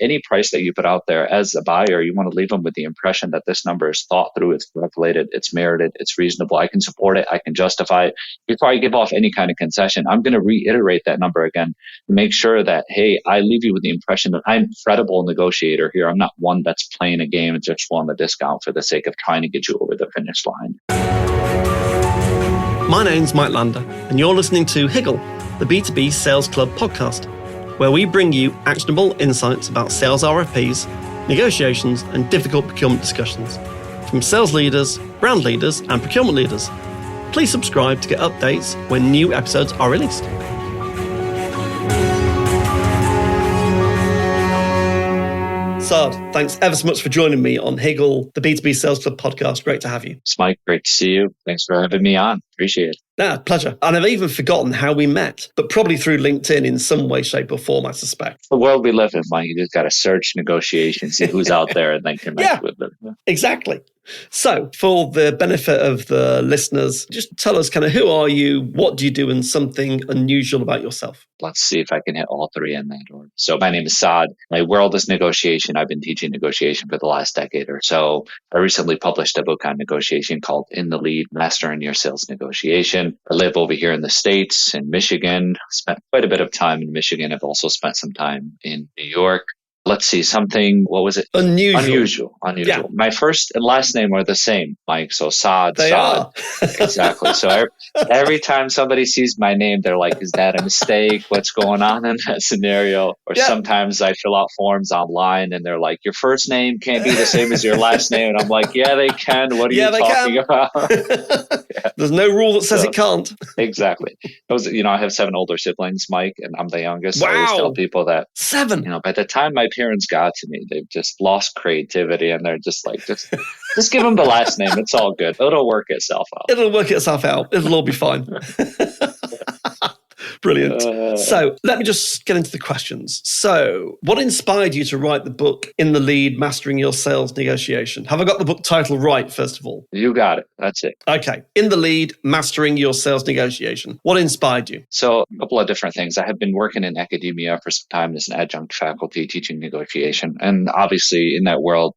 any price that you put out there as a buyer, you want to leave them with the impression that this number is thought through, it's calculated, it's merited, it's reasonable. I can support it. I can justify it. Before I give off any kind of concession, I'm going to reiterate that number again to make sure that, hey, I leave you with the impression that I'm a credible negotiator here. I'm not one that's playing a game and just willing to discount for the sake of trying to get you over the finish line. My name's Mike Lander, and you're listening to Higgle, the B2B Sales Club podcast, where we bring you actionable insights about sales RFPs, negotiations, and difficult procurement discussions from sales leaders, brand leaders, and procurement leaders. Please subscribe to get updates when new episodes are released. Saad, thanks ever so much for joining me on Higgle, the B2B Sales Club podcast. Great to have you. It's Mike. Great to see you. Thanks for having me on. Appreciate it. Yeah, pleasure. And I've even forgotten how we met, but probably through LinkedIn in some way, shape, or form, I suspect. The world we live in, Mike, you just got to search negotiations, see who's out there, and then connect with them. Yeah. Exactly. So, for the benefit of the listeners, just tell us kind of who are you, what do you do, and something unusual about yourself. Let's see if I can hit all three in that order. So my name is Saad. My world is negotiation. I've been teaching negotiation for the last decade or so. I recently published a book on negotiation called In the Lead, Mastering Your Sales Negotiation. I live over here in the States, in Michigan. Spent quite a bit of time in Michigan. I've also spent some time in New York. Let's see, something, what was it? Unusual. Yeah. My first and last name are the same, Mike. So Saad, they Saad. Are. Exactly. So every time somebody sees my name, they're like, is that a mistake? What's going on in that scenario? Or sometimes I fill out forms online and they're like, your first name can't be the same as your last name. And I'm like, yeah, they can. What are you talking about? There's no rule that says it can't. Exactly. I have 7 older siblings, Mike, and I'm the youngest. Wow. I always tell people that 7. By the time my parents got to me, they've just lost creativity and they're just like, just give them the last name. It's all good. It'll work itself out. It'll work itself out. It'll all be fine. Brilliant. So let me just get into the questions. So what inspired you to write the book In the Lead, Mastering Your Sales Negotiation? Have I got the book title right, first of all? You got it. That's it. Okay. In the Lead, Mastering Your Sales Negotiation. What inspired you? So a couple of different things. I have been working in academia for some time as an adjunct faculty teaching negotiation. And obviously in that world,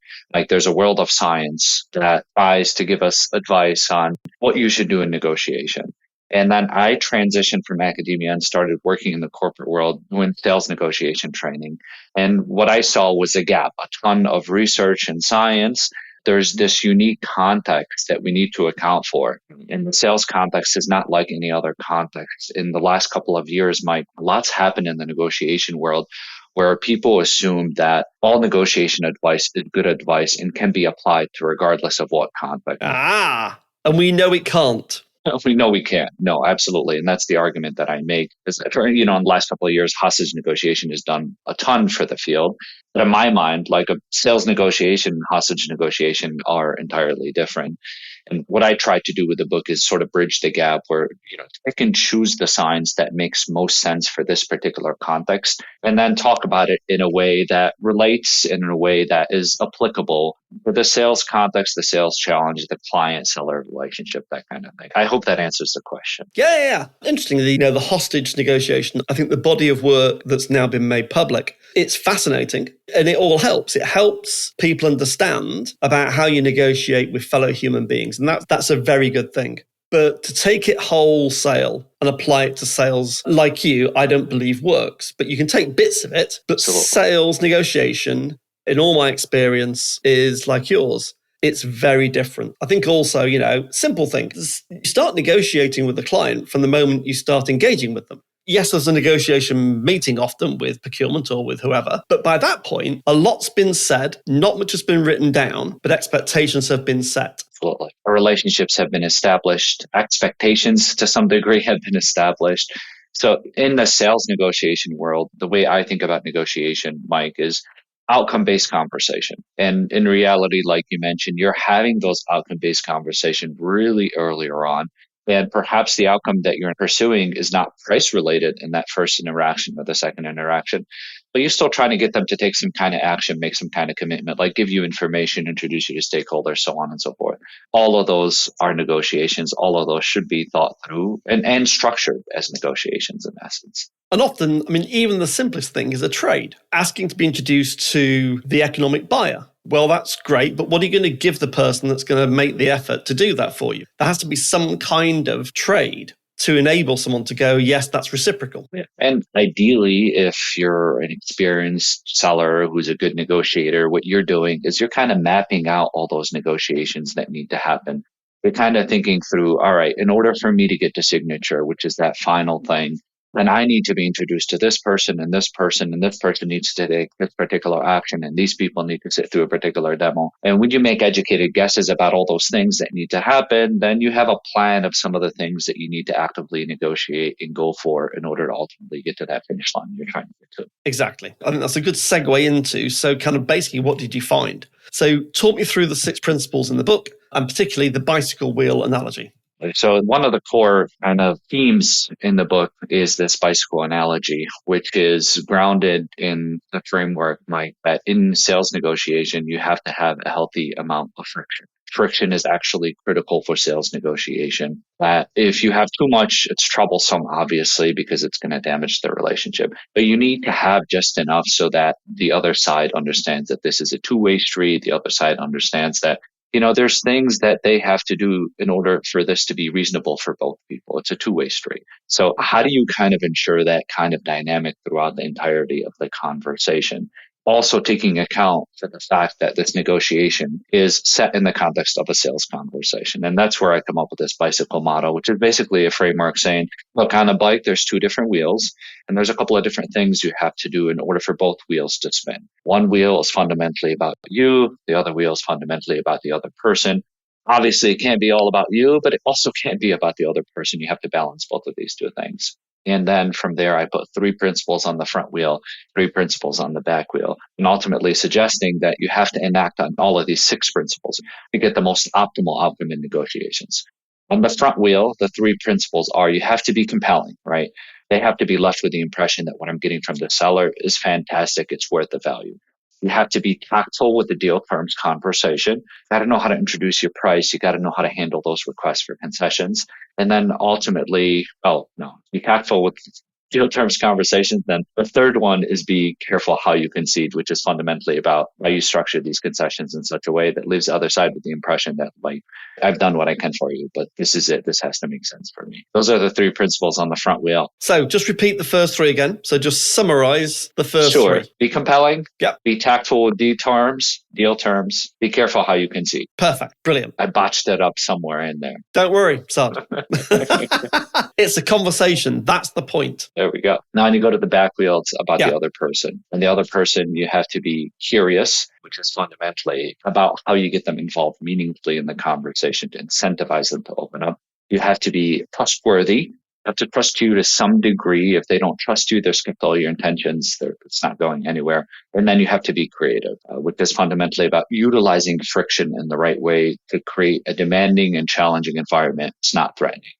there's a world of science that tries to give us advice on what you should do in negotiation. And then I transitioned from academia and started working in the corporate world doing sales negotiation training. And what I saw was a gap, a ton of research and science. There's this unique context that we need to account for. And the sales context is not like any other context. In the last couple of years, Mike, lots happened in the negotiation world where people assume that all negotiation advice is good advice and can be applied to regardless of what context. And we know it can't. We know we can't. No, absolutely. And that's the argument that I make. Is that, in the last couple of years, hostage negotiation has done a ton for the field. But in my mind, like a sales negotiation and hostage negotiation are entirely different. And what I try to do with the book is sort of bridge the gap where, I can choose the signs that makes most sense for this particular context and then talk about it in a way that relates and in a way that is applicable for the sales context, the sales challenge, the client-seller relationship, that kind of thing. I hope that answers the question. Yeah. Interestingly, the hostage negotiation, I think the body of work that's now been made public, it's fascinating and it all helps. It helps people understand about how you negotiate with fellow human beings. And that's a very good thing. But to take it wholesale and apply it to sales like you, I don't believe works. But you can take bits of it. But Absolutely. Sales negotiation, in all my experience, is like yours. It's very different. I think also, simple thing. You start negotiating with the client from the moment you start engaging with them. Yes, there's a negotiation meeting often with procurement or with whoever. But by that point, a lot's been said, not much has been written down, but expectations have been set. Absolutely. Our relationships have been established. Expectations to some degree have been established. So in the sales negotiation world, the way I think about negotiation, Mike, is outcome-based conversation. And in reality, like you mentioned, you're having those outcome-based conversations really earlier on. And perhaps the outcome that you're pursuing is not price related in that first interaction or the second interaction, but you're still trying to get them to take some kind of action, make some kind of commitment, like give you information, introduce you to stakeholders, so on and so forth. All of those are negotiations. All of those should be thought through and structured as negotiations in essence. And often, I mean, even the simplest thing is a trade, asking to be introduced to the economic buyer. Well, that's great, but what are you going to give the person that's going to make the effort to do that for you? There has to be some kind of trade to enable someone to go, yes, that's reciprocal. Yeah. And ideally, if you're an experienced seller who's a good negotiator, what you're doing is you're kind of mapping out all those negotiations that need to happen. You're kind of thinking through, all right, in order for me to get to signature, which is that final thing, then I need to be introduced to this person and this person, and this person needs to take this particular action, and these people need to sit through a particular demo. And when you make educated guesses about all those things that need to happen, then you have a plan of some of the things that you need to actively negotiate and go for in order to ultimately get to that finish line you're trying to get to. Exactly. I think that's a good segue into, so kind of basically, what did you find? So talk me through the 6 principles in the book, and particularly the bicycle wheel analogy. So one of the core kind of themes in the book is this bicycle analogy, which is grounded in the framework, Mike, that in sales negotiation, you have to have a healthy amount of friction. Friction is actually critical for sales negotiation. That if you have too much, it's troublesome, obviously, because it's going to damage the relationship. But you need to have just enough so that the other side understands that this is a two-way street. The other side understands that there's things that they have to do in order for this to be reasonable for both people. It's a two-way street. So how do you kind of ensure that kind of dynamic throughout the entirety of the conversation? Also taking account for the fact that this negotiation is set in the context of a sales conversation. And that's where I come up with this bicycle model, which is basically a framework saying, look, on a bike, there's 2 different wheels, and there's a couple of different things you have to do in order for both wheels to spin. One wheel is fundamentally about you. The other wheel is fundamentally about the other person. Obviously, it can't be all about you, but it also can't be about the other person. You have to balance both of these 2 things. And then from there, I put 3 principles on the front wheel, 3 principles on the back wheel, and ultimately suggesting that you have to enact on all of these 6 principles to get the most optimal outcome in negotiations. On the front wheel, the 3 principles are you have to be compelling, right? They have to be left with the impression that what I'm getting from the seller is fantastic. It's worth the value. You have to be tactful with the deal terms conversation. You got to know how to introduce your price. You got to know how to handle those requests for concessions. And then ultimately, be tactful with deal terms conversations. Then the third one is be careful how you concede, which is fundamentally about how you structure these concessions in such a way that leaves the other side with the impression that, like, I've done what I can for you, but this is it. This has to make sense for me. Those are the 3 principles on the front wheel. So just repeat the first 3 again. So just summarize the first 3. Be compelling. Yep. Be tactful with deal terms. Be careful how you concede. Perfect. Brilliant. I botched it up somewhere in there. Don't worry, Saad. It's a conversation. That's the point. There we go. Now when you go to the back wheel, it's about the other person. And the other person, you have to be curious, which is fundamentally about how you get them involved meaningfully in the conversation to incentivize them to open up. You have to be trustworthy. They have to trust you to some degree. If they don't trust you, they're skipped all your intentions. It's not going anywhere. And then you have to be creative, which is fundamentally about utilizing friction in the right way to create a demanding and challenging environment. It's not threatening.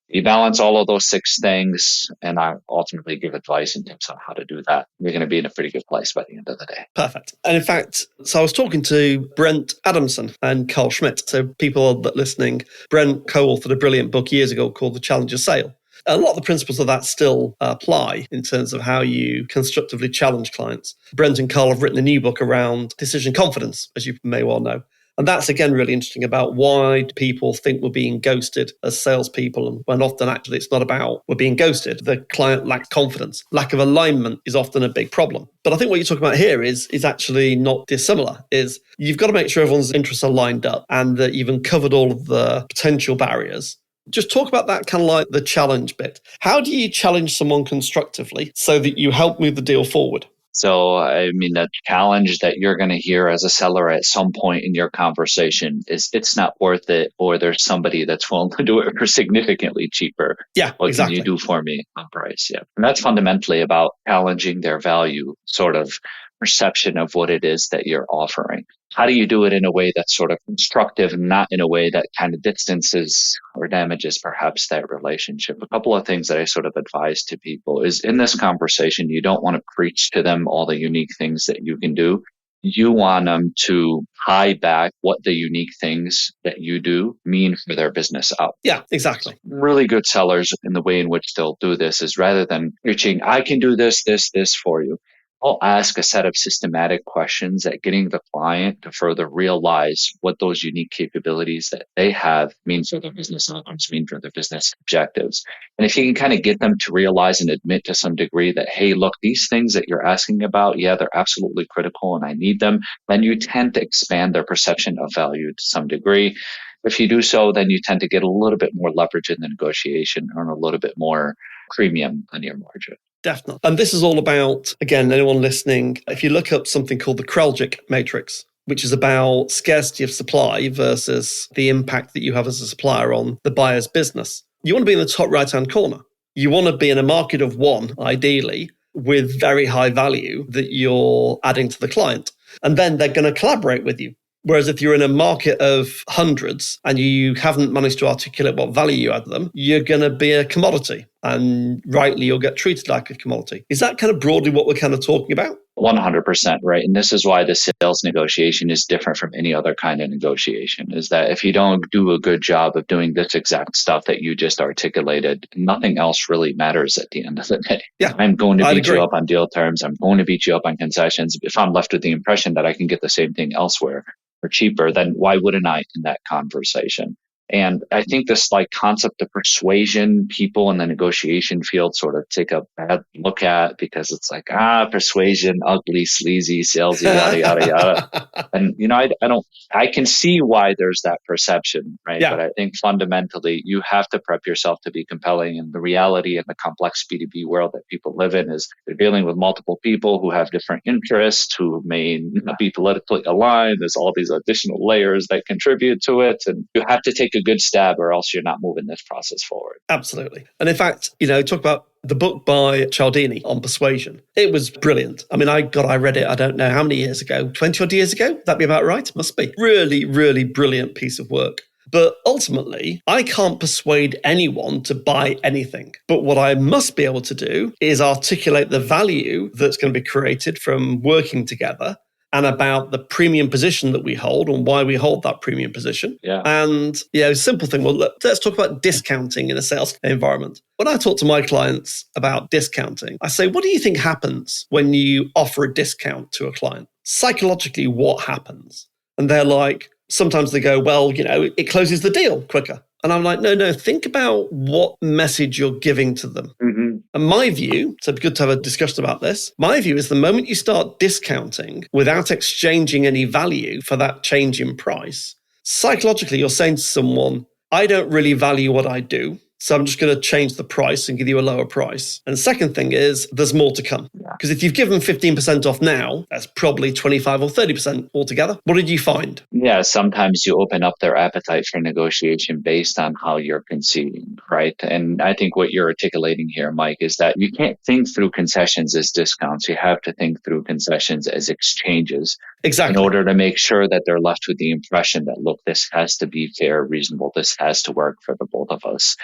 You balance all of those 6 things, and I ultimately give advice in terms of how to do that. You're going to be in a pretty good place by the end of the day. Perfect. And in fact, so I was talking to Brent Adamson and Carl Schmidt. So people that are listening, Brent co-authored a brilliant book years ago called The Challenger Sale. A lot of the principles of that still apply in terms of how you constructively challenge clients. Brent and Carl have written a new book around decision confidence, as you may well know. And that's, again, really interesting about why people think we're being ghosted as salespeople, and when often actually it's not about we're being ghosted. The client lacks confidence. Lack of alignment is often a big problem. But I think what you're talking about here is actually not dissimilar, is you've got to make sure everyone's interests are lined up and that you've uncovered all of the potential barriers. Just talk about that kind of like the challenge bit. How do you challenge someone constructively so that you help move the deal forward? So, I mean, the challenge that you're going to hear as a seller at some point in your conversation is it's not worth it, or there's somebody that's willing to do it for significantly cheaper. Yeah, what exactly. Can you do for me on price? Yeah. And that's fundamentally about challenging their value, sort of perception of what it is that you're offering. How do you do it in a way that's sort of constructive and not in a way that kind of distances or damages perhaps that relationship? A couple of things that I sort of advise to people is in this conversation, you don't want to preach to them all the unique things that you can do. You want them to tie back what the unique things that you do mean for their business out. Yeah, exactly. Really good sellers in the way in which they'll do this is rather than preaching, I can do this, this for you. I'll ask a set of systematic questions at getting the client to further realize what those unique capabilities that they have mean for their business outcomes, mean for their business objectives. And if you can kind of get them to realize and admit to some degree that, hey, look, these things that you're asking about, yeah, they're absolutely critical and I need them, then you tend to expand their perception of value to some degree. If you do so, then you tend to get a little bit more leverage in the negotiation, earn a little bit more premium on your margin. Definitely. And this is all about, again, anyone listening, if you look up something called the Kraljic matrix, which is about scarcity of supply versus the impact that you have as a supplier on the buyer's business, you want to be in the top right-hand corner. You want to be in a market of one, ideally, with very high value that you're adding to the client. And then they're going to collaborate with you. Whereas if you're in a market of hundreds and you haven't managed to articulate what value you add to them, you're going to be a commodity. And rightly, you'll get treated like a commodity. Is that kind of broadly what we're kind of talking about? 100% right. And this is why the sales negotiation is different from any other kind of negotiation, is that if you don't do a good job of doing this exact stuff that you just articulated, nothing else really matters at the end of the day. Yeah, I'm going to beat agree. you up on deal terms. I'm going to beat you up on concessions. If I'm left with the impression that I can get the same thing elsewhere or cheaper, then why wouldn't I in that conversation? And I think this concept of persuasion, people in the negotiation field sort of take a bad look at because it's persuasion, ugly, sleazy, salesy, yada, yada, yada. And, I can see why there's that perception, right? Yeah. But I think fundamentally you have to prep yourself to be compelling. And the reality in the complex B2B world that people live in is they're dealing with multiple people who have different interests, who may not be politically aligned. There's all these additional layers that contribute to it. And you have to take a good stab or else you're not moving this process forward. Absolutely. And in fact, talk about the book by Cialdini on persuasion. It was brilliant. I mean, I read it, I don't know how many years ago, 20 odd years ago. That'd be about right. Must be. Really, really brilliant piece of work. But ultimately, I can't persuade anyone to buy anything. But what I must be able to do is articulate the value that's going to be created from working together and about the premium position that we hold and why we hold that premium position. Yeah. And, simple thing. Well, let's talk about discounting in a sales environment. When I talk to my clients about discounting, I say, what do you think happens when you offer a discount to a client? Psychologically, what happens? And they're like, sometimes they go, well, it closes the deal quicker. And I'm like, no, think about what message you're giving to them. Mm-hmm. And my view, so good to have a discussion about this, my view is the moment you start discounting without exchanging any value for that change in price, psychologically you're saying to someone, I don't really value what I do, so I'm just going to change the price and give you a lower price. And the second thing is there's more to come. Because if you've given 15% off now, that's probably 25 or 30% altogether. What did you find? Yeah, sometimes you open up their appetite for negotiation based on how you're conceding, right? And I think what you're articulating here, Mike, is that you can't think through concessions as discounts. You have to think through concessions as exchanges. Exactly. In order to make sure that they're left with the impression that, look, this has to be fair, reasonable. This has to work for the both of us.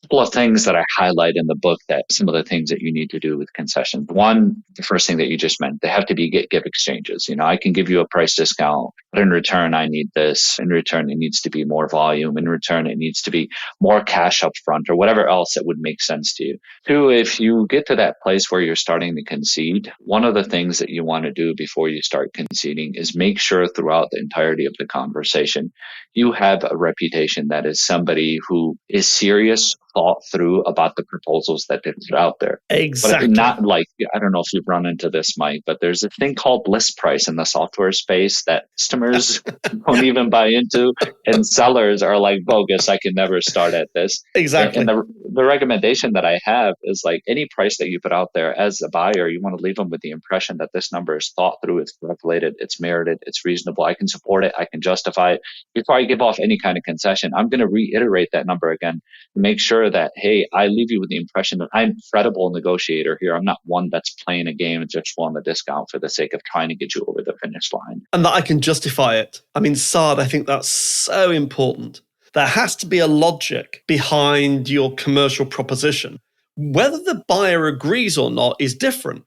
Couple of things that I highlight in the book, that some of the things that you need to do with concessions. One, the first thing that you just meant, they have to be give exchanges. I can give you a price discount, but in return, I need this. In return, it needs to be more volume. In return, it needs to be more cash up front or whatever else that would make sense to you. Two, if you get to that place where you're starting to concede, one of the things that you want to do before you start conceding is make sure throughout the entirety of the conversation, you have a reputation that is somebody who is serious, thought through about the proposals that they put out there. Exactly. But not I don't know if you've run into this, Mike, but there's a thing called list price in the software space that customers don't even buy into, and sellers are like, bogus, I can never start at this. Exactly. And the recommendation that I have is like any price that you put out there as a buyer, you want to leave them with the impression that this number is thought through, it's calculated, it's merited, it's reasonable. I can support it. I can justify it. Before I give off any kind of concession, I'm going to reiterate that number again to make sure that, hey, I leave you with the impression that I'm a credible negotiator here. I'm not one that's playing a game and just want a discount for the sake of trying to get you over the finish line. And that I can justify it. I mean, Saad, I think that's so important. There has to be a logic behind your commercial proposition. Whether the buyer agrees or not is different,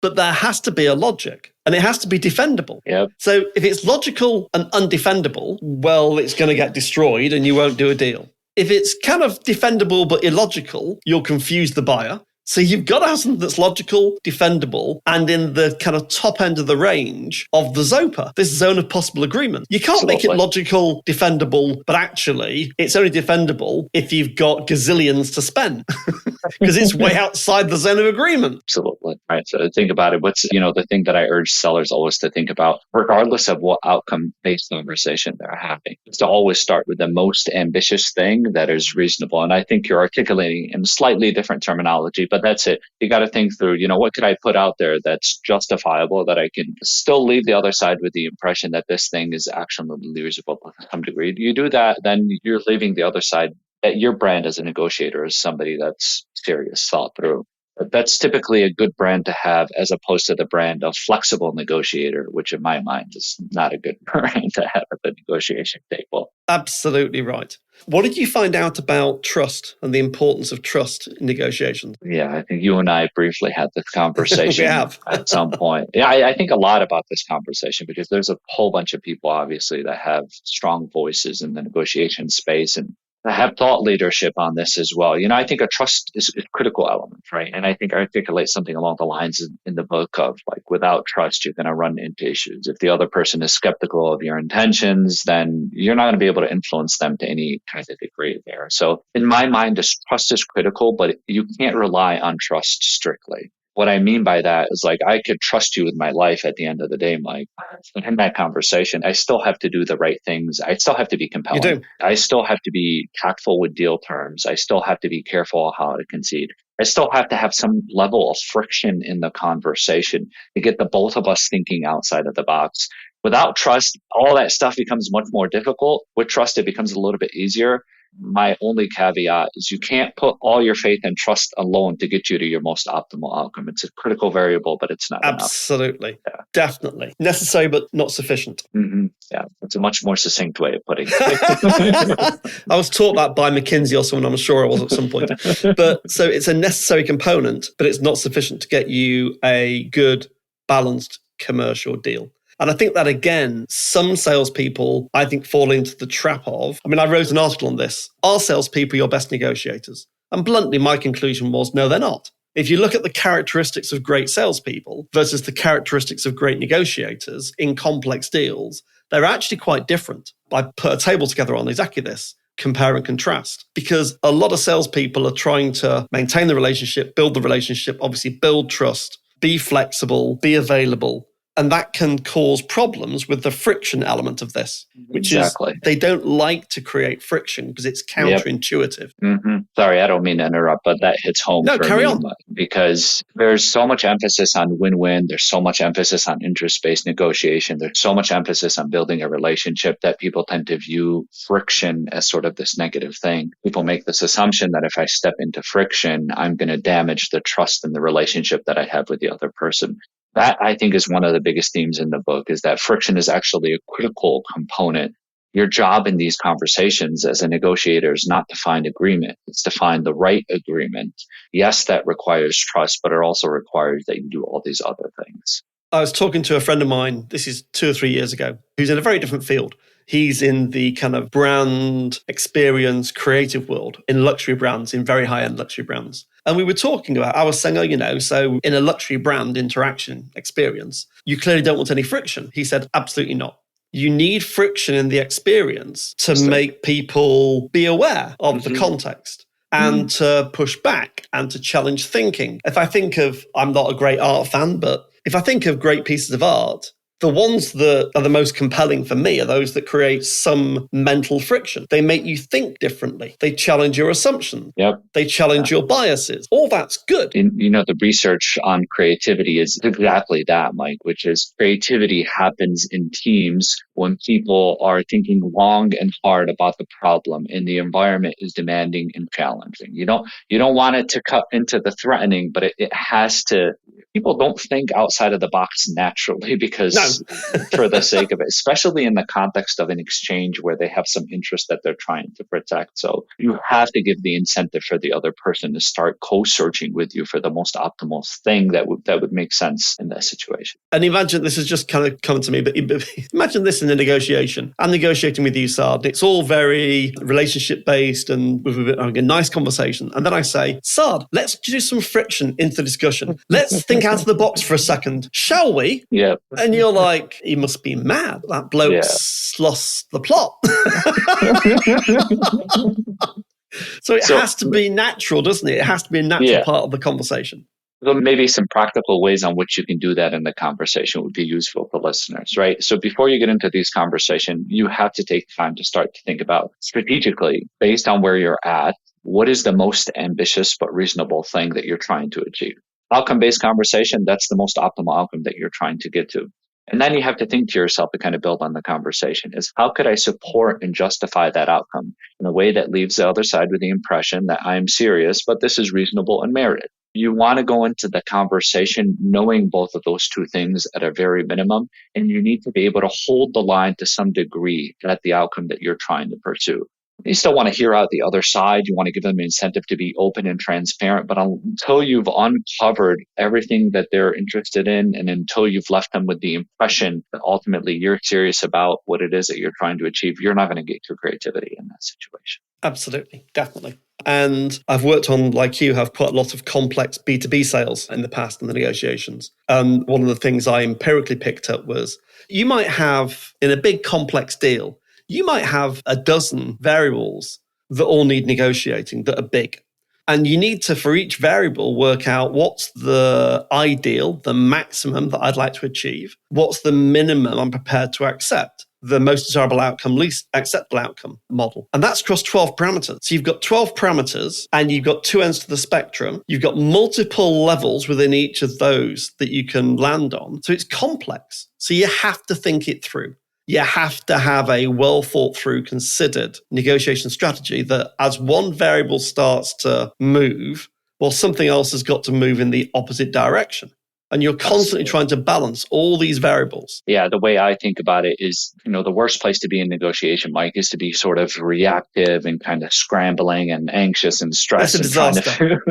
but there has to be a logic and it has to be defendable. Yep. So if it's logical and undefendable, well, it's going to get destroyed and you won't do a deal. If it's kind of defendable but illogical, you'll confuse the buyer. So you've got to have something that's logical, defendable, and in the kind of top end of the range of the ZOPA, this zone of possible agreement. You can't make it logical, defendable, but actually it's only defendable if you've got gazillions to spend because it's way outside the zone of agreement. Absolutely. Right. So think about it. What's, the thing that I urge sellers always to think about, regardless of what outcome-based conversation they're having, is to always start with the most ambitious thing that is reasonable. And I think you're articulating in slightly different terminology, but that's it. You got to think through, what could I put out there that's justifiable, that I can still leave the other side with the impression that this thing is actually reasonable to some degree. You do that, then you're leaving the other side that your brand as a negotiator is somebody that's serious, thought through. But that's typically a good brand to have as opposed to the brand of flexible negotiator, which in my mind is not a good brand to have at the negotiation table. Absolutely right. What did you find out about trust and the importance of trust in negotiations? Yeah, I think you and I briefly had this conversation We have. at some point. Yeah, I think a lot about this conversation because there's a whole bunch of people, obviously, that have strong voices in the negotiation space and I have thought leadership on this as well. I think a trust is a critical element, right? And I think I articulate something along the lines in the book of like, without trust, you're going to run into issues. If the other person is skeptical of your intentions, then you're not going to be able to influence them to any kind of degree there. So in my mind, this trust is critical, but you can't rely on trust strictly. What I mean by that is like, I could trust you with my life at the end of the day, Mike. In that conversation, I still have to do the right things. I still have to be compelling. You do. I still have to be tactful with deal terms. I still have to be careful how to concede. I still have to have some level of friction in the conversation to get the both of us thinking outside of the box. Without trust, all that stuff becomes much more difficult. With trust, it becomes a little bit easier. My only caveat is you can't put all your faith and trust alone to get you to your most optimal outcome. It's a critical variable, but it's not Absolutely. enough. Yeah. Definitely. Necessary, but not sufficient. Mm-hmm. Yeah, it's a much more succinct way of putting it. I was taught that by McKinsey or someone, I'm sure I was at some point. But so it's a necessary component, but it's not sufficient to get you a good, balanced commercial deal. And I think that, again, some salespeople, I think, fall into the trap of, I wrote an article on this. Are salespeople your best negotiators? And bluntly, my conclusion was, no, they're not. If you look at the characteristics of great salespeople versus the characteristics of great negotiators in complex deals, they're actually quite different. I put a table together on exactly this, compare and contrast, because a lot of salespeople are trying to maintain the relationship, build the relationship, obviously build trust, be flexible, be available. And that can cause problems with the friction element of this, which is they don't like to create friction because it's counterintuitive. Yep. Mm-hmm. Sorry, I don't mean to interrupt, but that hits home for carry me on. Because there's so much emphasis on win-win. There's so much emphasis on interest-based negotiation. There's so much emphasis on building a relationship that people tend to view friction as sort of this negative thing. People make this assumption that if I step into friction, I'm going to damage the trust in the relationship that I have with the other person. That, I think, is one of the biggest themes in the book, is that friction is actually a critical component. Your job in these conversations as a negotiator is not to find agreement. It's to find the right agreement. Yes, that requires trust, but it also requires that you do all these other things. I was talking to a friend of mine, this is 2 or 3 years ago, who's in a very different field. He's in the kind of brand experience, creative world, in luxury brands, in very high-end luxury brands. And we were talking about, I was saying, so in a luxury brand interaction experience, you clearly don't want any friction. He said, absolutely not. You need friction in the experience to make people be aware of the context and to push back and to challenge thinking. If I think of, I'm not a great art fan, but if I think of great pieces of art, The ones that are the most compelling for me are those that create some mental friction. They make you think differently. They challenge your assumptions. Yep. They challenge your biases. All that's good. The research on creativity is exactly that, Mike, which is creativity happens in teams when people are thinking long and hard about the problem and the environment is demanding and challenging. You don't want it to cut into the threatening, but it has to. People don't think outside of the box naturally because for the sake of it, especially in the context of an exchange where they have some interest that they're trying to protect. So you have to give the incentive for the other person to start co-searching with you for the most optimal thing that would make sense in that situation. And imagine, this has just kind of come to me, but imagine this in a negotiation. I'm negotiating with you, Saad. It's all very relationship based and we're having a nice conversation. And then I say, Saad, let's do some friction into the discussion. Let's think out of the box for a second, shall we? Yeah. And you're like, he must be mad. That bloke's lost the plot. So it has to be natural, doesn't it? It has to be a natural part of the conversation. So maybe some practical ways on which you can do that in the conversation would be useful for listeners, right? So before you get into these conversations, you have to take time to start to think about strategically, based on where you're at, what is the most ambitious but reasonable thing that you're trying to achieve? Outcome-based conversation, that's the most optimal outcome that you're trying to get to. And then you have to think to yourself to kind of build on the conversation is how could I support and justify that outcome in a way that leaves the other side with the impression that I'm serious, but this is reasonable and merited. You want to go into the conversation knowing both of those two things at a very minimum, and you need to be able to hold the line to some degree at the outcome that you're trying to pursue. You still want to hear out the other side. You want to give them an incentive to be open and transparent. But until you've uncovered everything that they're interested in, and until you've left them with the impression that ultimately you're serious about what it is that you're trying to achieve, you're not going to get to creativity in that situation. Absolutely. Definitely. And I've worked on, like you have, quite a lot of complex B2B sales in the past in the negotiations. And one of the things I empirically picked up was you might have, in a big complex deal, you might have a dozen variables that all need negotiating that are big. And you need to, for each variable, work out what's the ideal, the maximum that I'd like to achieve, what's the minimum I'm prepared to accept, the most desirable outcome, least acceptable outcome model. And that's across 12 parameters. So you've got 12 parameters and you've got two ends to the spectrum. You've got multiple levels within each of those that you can land on. So it's complex. So you have to think it through. You have to have a well thought through, considered negotiation strategy that as one variable starts to move, well, something else has got to move in the opposite direction. And you're constantly trying to balance all these variables. Yeah, the way I think about it is, the worst place to be in negotiation, Mike, is to be sort of reactive and kind of scrambling and anxious and stressed. That's a disaster.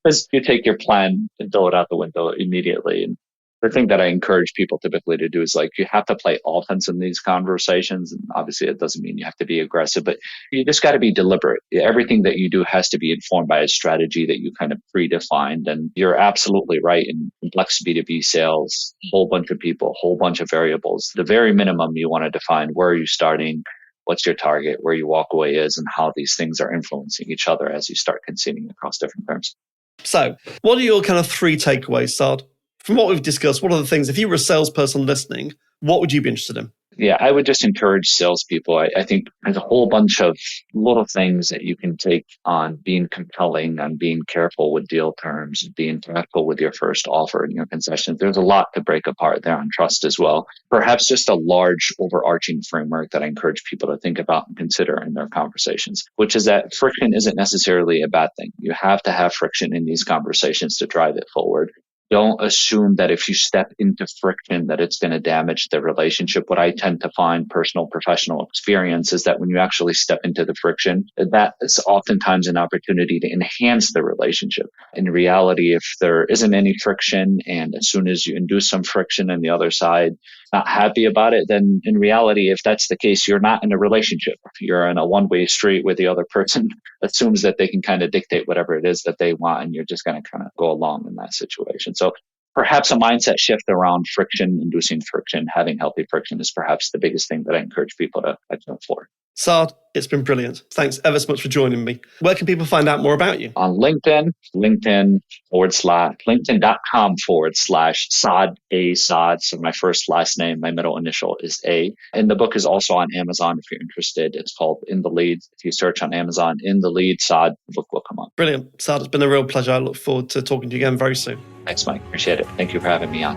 Because you take your plan and throw it out the window immediately. And the thing that I encourage people typically to do is you have to play offense in these conversations. And obviously it doesn't mean you have to be aggressive, but you just got to be deliberate. Everything that you do has to be informed by a strategy that you kind of predefined. And you're absolutely right. In complex B2B sales, a whole bunch of people, a whole bunch of variables. The very minimum you want to define, where are you starting? What's your target? Where your walkaway is, and how these things are influencing each other as you start conceding across different terms. So what are your kind of three takeaways, Saad? From what we've discussed, what are the things, if you were a salesperson listening, what would you be interested in? Yeah, I would just encourage salespeople. I think there's a whole bunch of little things that you can take on being compelling, on being careful with deal terms, being careful with your first offer and your concessions. There's a lot to break apart there on trust as well. Perhaps just a large overarching framework that I encourage people to think about and consider in their conversations, which is that friction isn't necessarily a bad thing. You have to have friction in these conversations to drive it forward. Don't assume that if you step into friction that it's going to damage the relationship. What I tend to find, personal, professional experience, is that when you actually step into the friction, that is oftentimes an opportunity to enhance the relationship. In reality, if there isn't any friction, and as soon as you induce some friction and the other side not happy about it, then in reality, if that's the case, you're not in a relationship. You're in a one-way street where the other person assumes that they can kind of dictate whatever it is that they want, and you're just going to kind of go along in that situation. So perhaps a mindset shift around friction, inducing friction, having healthy friction is perhaps the biggest thing that I encourage people to account for. Saad, it's been brilliant. Thanks ever so much for joining me. Where can people find out more about you? On LinkedIn.com/Saad A Saad. So my first last name, my middle initial is A. And the book is also on Amazon if you're interested. It's called In the Lead. If you search on Amazon, In the Lead, Saad, the book will come up. Brilliant. Saad, it's been a real pleasure. I look forward to talking to you again very soon. Thanks, Mike. Appreciate it. Thank you for having me on.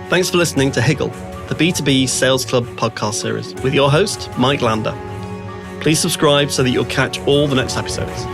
Thanks for listening to Higgle, the B2B Sales Club podcast series with your host, Mike Lander. Please subscribe so that you'll catch all the next episodes.